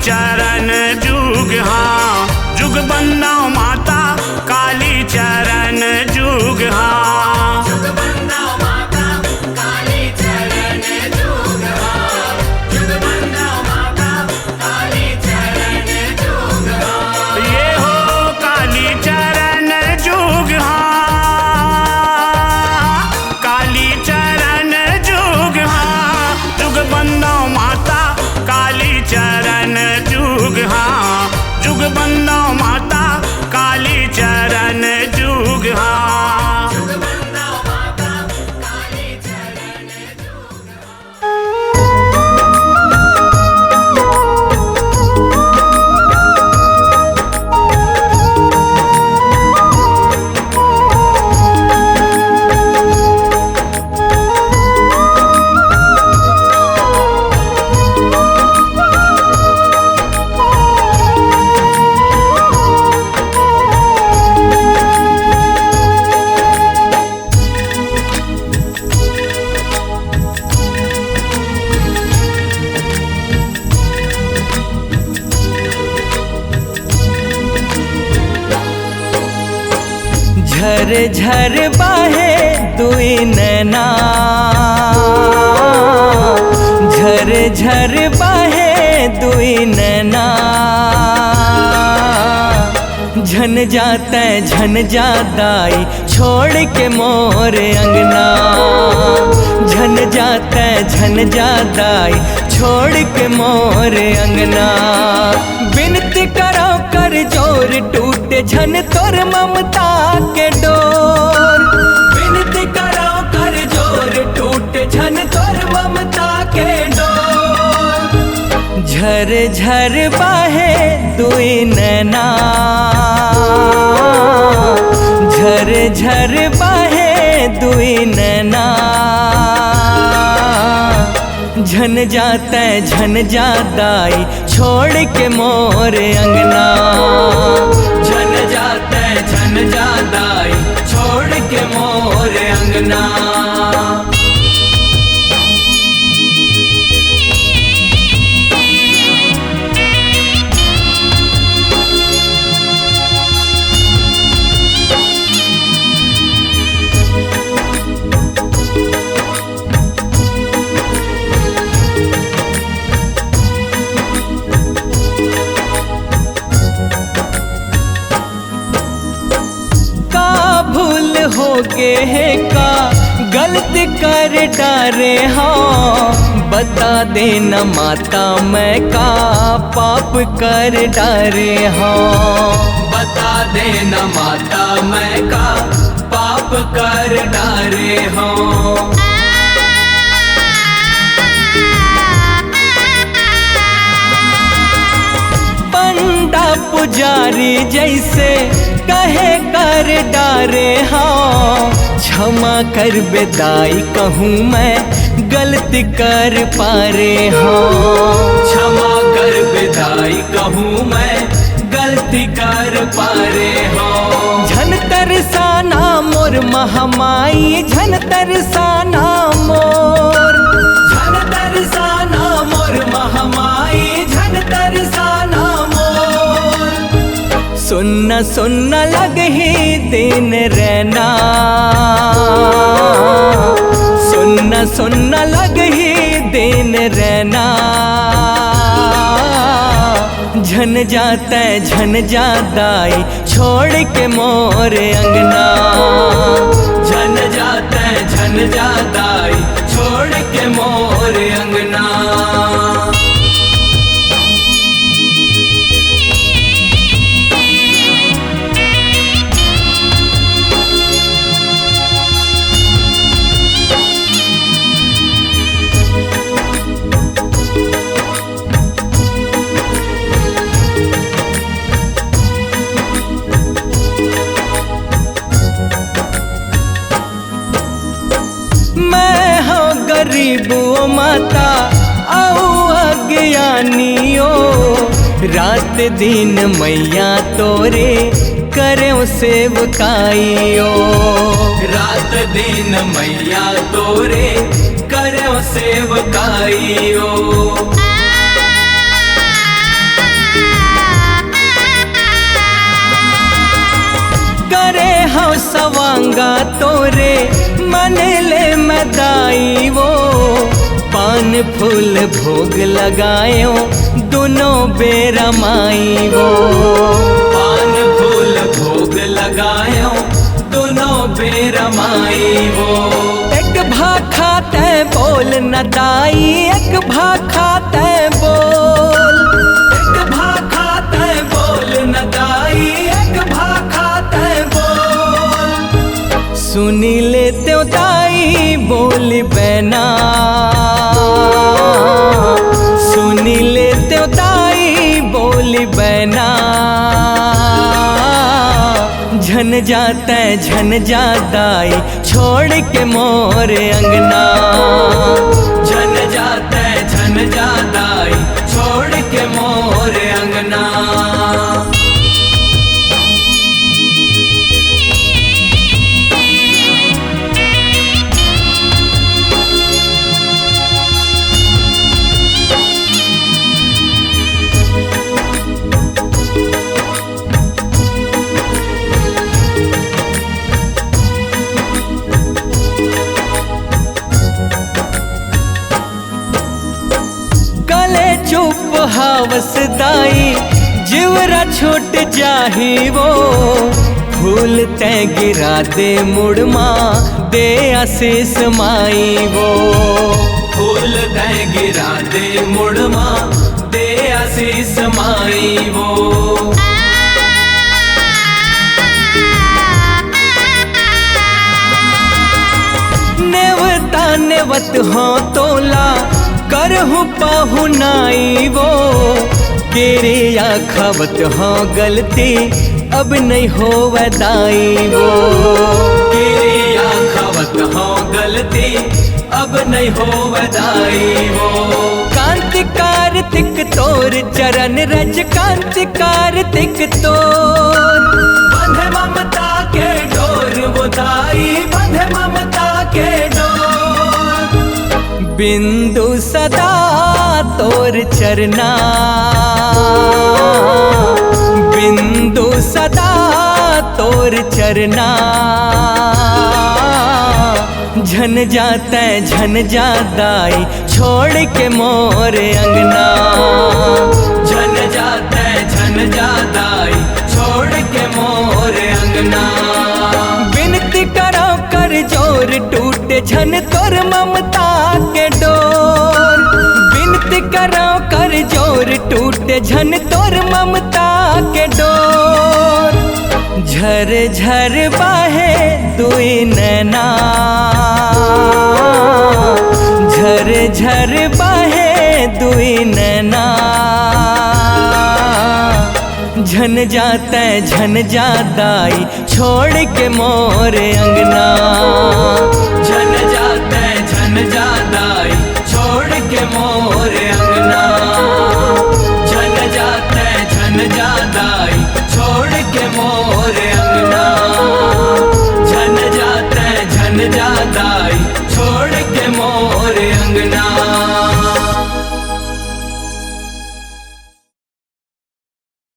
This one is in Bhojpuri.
चरण जुग हाँ, जुग बंदना माता काली चरण जुग हाँ। जुग बंदना माता काली चरण जुग हाँ, जुग बंदना माता काली चरण जुग हाँ। ये हो काली चरण जुग हाँ, काली चरण जुग हाँ, जुग बंदना माता काली चरण जुग हाँ, जुग बंदना माता काली चरण जुग हाँ। जुग बंदना माता काली चरण जुग झर झर बाहे दुई नैना, झर झर बाहे दुई नैना, झन जाते झन जादाई छोड़ के मोर अंगना, झन जाते झन जादाई छोड़ के मोर अंगना। बिनती करो कर जोर टूटे झन तोर ममता के डोर, बिनती करो कर जोर टूटे झन तोर ममता के डोर। झर झर बाहे दुई नैना, झर झर बाहे दुई नैना, झन जाते झन जादाई छोड़ के मोर अंगना, झन जाते झन जादाई छोड़ के मोर अंगना। भूल हो गए है का गलती कर डारे हाँ, बता देना माता मैं का पाप कर डारे हाँ, बता देना माता मैं का पाप कर डारे हाँ। पंडा पुजारी जैसे कहे कर डारे हाँ, क्षमा कर बेदाई कहूँ मैं गलती कर पारे हाँ, क्षमा कर बेदाई कहूँ मैं गलती कर पारे हाँ। झन तरसाना मोर महामाई झन तरसाना मोर, झन तरसाना मोर महामाई झन तरसाना मोर। सुन्न सुन्न लग ही दिन रहना, सुन्न सुन्न लग ही दिन रहना, झन जाते झन जादाई छोड़ के मोर अंगना, झन जाते झन जादाई छोड़ के मोर अंगना। गरीबो माता आओ अज्ञानियो, रात दिन मैया तोरे करो सेवकाइयो, रात दिन मैया तोरे करो सेवकाइयो। मांगा तोरे मन ले मदाई वो पान फूल भोग लगायो दोनों बेरा माई वो पान फूल भोग लगायो दोनों बेरा माई वो एक भाखा ते बोल न दाई एक भाखा ते बोल एक भाखा ते बोल न दाई एक भाखा ते बोल सुनी ले त्यो दाई बोली बहना सुनी ले त्यो दाई बोली बहना झन जाताई छोड़ के मोर अंगना झन जाताई छोड़ के मोर अंगना। चुप हावस दाई जिवरा छूट जाही वो फूल ते गिरा दे मुड़मा दे आशीष माई वो फूल ते गिरा दे मुड़मा दे आशीष माई वो नेवता नेवत हो तोला करहु पाहुनाई वो केरे या खवत हाँ गलती अब नहीं हो वदाई वो केरे या खवत हाँ गलती अब नहीं हो वदाई वो कांति कार्तिक तोर चरण रज कांति कार्तिक तोर बंधे ममता के डोर वो दाई बंधे ममता के डोर बिंदु सदा तोर चरना बिंदु सदा तोर चरना झन जाताई छोड़ के मोर अंगना झन जाताई छोड़ के मोर अंगना बिनती करो कर जोर टूटे झन तोर ममता के डोर बिनती करो कर जोर टूटे झन तोर ममता के डोर झर झर बाहे दुई नैना झर झर बाहे दुई नैना झन जाताई छोड़ के मोर अंगना झन जाताई छोड़ के मोर अंगना झन जाताई छोड़ के मोर अंगना झन जाताई छोड़ के मोर अंगना।